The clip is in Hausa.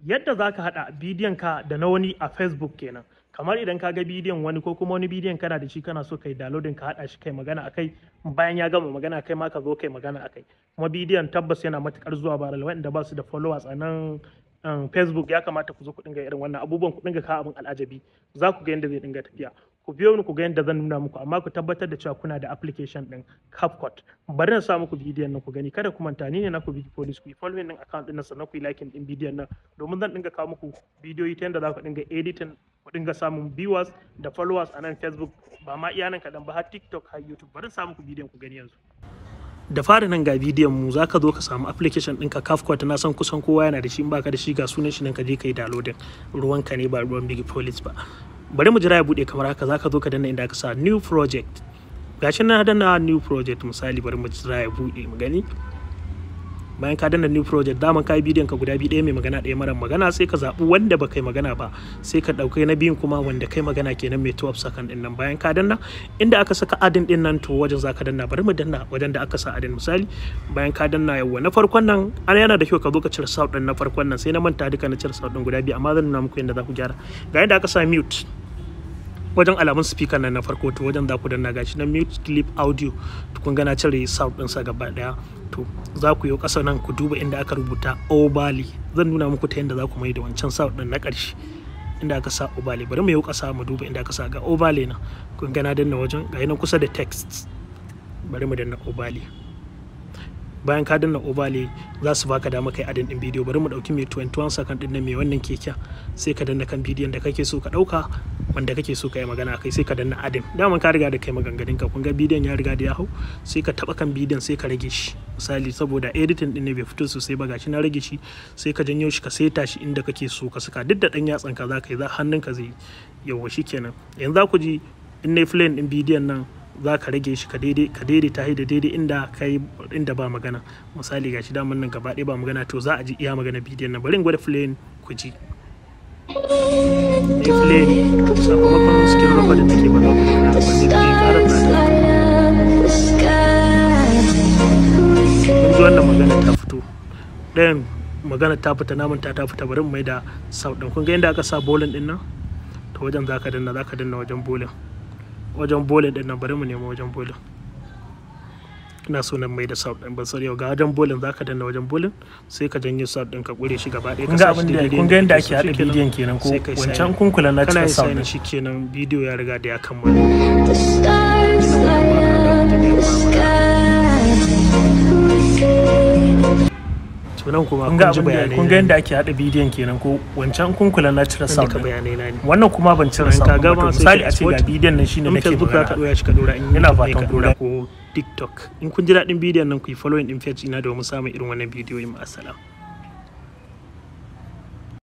Yadda za ka haɗa bidiyon ka da na wani a Facebook kenan. Kamar idan ka ga bidiyon wani ko kuma wani bidiyon kana da shi kana so kai downloading ka haɗa shi kai magana akai, bayan ya gama magana kai ma ka zo kai magana akai. Kuma bidiyon tabbas yana matukar zuwa viral, wanda ba su da followers a nan Facebook ya kamata ku zo ku dinga irin wannan abubuwan, ku dinga kawo abin al'ajabi, za ku ga yadda zai dinga tafiya. Ku biyo ni ku ga yadda zan nuna muku, amma ku tabbatar da cewa kuna da application din CapCut. Bari na sa muku bidiyon nan ku gani, kada ku manta ni ne na ku Big Police, ku yi following din account din nan sannan ku yi liking din bidiyon nan, domin zan dinga kawo muku bidiyoyi ta yadda za ku dinga editing, ku dinga samun viewers da followers a nan Facebook, ba ma iya nan kaɗan ba, har TikTok har YouTube. Bari na sa muku bidiyon ku gani yanzu. Da fari nan ga bidiyon mu, za ka zo ka samu application ɗinka CapCut, na san kusan kowa yana da shi, in baka da shi ga sunan shi nan ka je ka yi downloading, ruwanka ne ba ruwan Big Police ba. Bari mu jira ya bude kamar haka, za ka zo ka danna inda aka sa new project, gashi na danna new project misali, bari mu jira ya bude mu gani. Bayan ka danna new project, daman ka yi bidiyon ka guda biyu, ɗaya mai magana ɗaya mara magana, sai ka zaɓi wanda ba kai magana ba, sai ka ɗauki na biyun kuma wanda kai magana kenan mai 12 second ɗin nan. Bayan ka danna inda aka saka adin ɗin nan, to wajen za ka danna, bari mu danna wajen da aka sa adin misali. Bayan ka danna yawa na farkon nan, ana yana da kyau ka zo ka cire sound ɗin na farkon nan, sai na manta duka na cire sound ɗin guda biyu, amma zan nuna muku yadda za ku gyara. Ga yadda aka sa mute wajen alamun speaker nan na farko, to wajen za ku danna gashi na mute clip audio, to kun ga na cire sound din sa gaba daya. To za ku yi kasa nan ku duba inda aka rubuta overlay, zan nuna muku ta yadda za ku mai da wancan sound din na ƙarshe inda aka sa overlay. Bari mu yi kasa mu duba inda aka sa ga overlay nan, kun ga na danna wajen ga nan kusa da text, bari mu danna overlay. Bayan ka danna overlay za su baka dama kai adin din bidiyo. Bari mu dauki mai 21 second din nan mai wannan keken, sai ka danna kan bidiyon da kake so ka dauka, wanda kake so ka yi magana akai, sai ka danna adin. Daman ka riga da kai maganganun ka, kun ga bidiyon ya riga da ya hau, sai ka taba kan bidiyon sai ka rage shi misali, saboda editing din ne bai fito sosai ba, gashi na rage shi, sai ka janyo shi ka saita shi inda kake so ka saka, duk da dan yatsan ka za ka yi, za hannun ka zai yawa shikenan. Yanzu za ku ji in ne play din bidiyon nan, za ka rage shi ka daidaita shi da daidai inda ba magana misali, gashi daman nan gaba ɗaya ba magana, to za a ji iya magana bidiyon nan. Bari in gwada play ku ji. Ne play sakamakon skill recording nake ba za ku ji na ba, ne ƙarar na wannan magana ta fito, ɗayan magana ta fita, namun ta fita. Bari mu mai da sound ɗin, kun ga inda aka sa bolin ɗin nan, to wajen za ka danna wajen bolin, wajen bolin din nan. Bari mu nemo wajen bolin, ina so nan mai da sound din ban sani ga wajen bolin, zaka danna wajen bolin, sai ka janyo sound din ka kure shi gaba ɗaya ka sa shi daidai. Kun ga yanda ake hada bidiyon kenan ko wancan kun kula na cika sound din shikenan, bidiyo ya riga da ya kammala. Sunan kuma kun ji bayanai, kun ga yadda ake hada bidiyon kenan ko wancan kun kula na cire sound bayanai na ne, wannan kuma ban cire sound ba. Misali a ce ga bidiyon nan shine nake magana, ka doya shi ka dora, in yana fatan dora ko TikTok. In kun ji daɗin bidiyon nan ku yi following din page ina domin samun irin wannan bidiyoyin. Assalamu.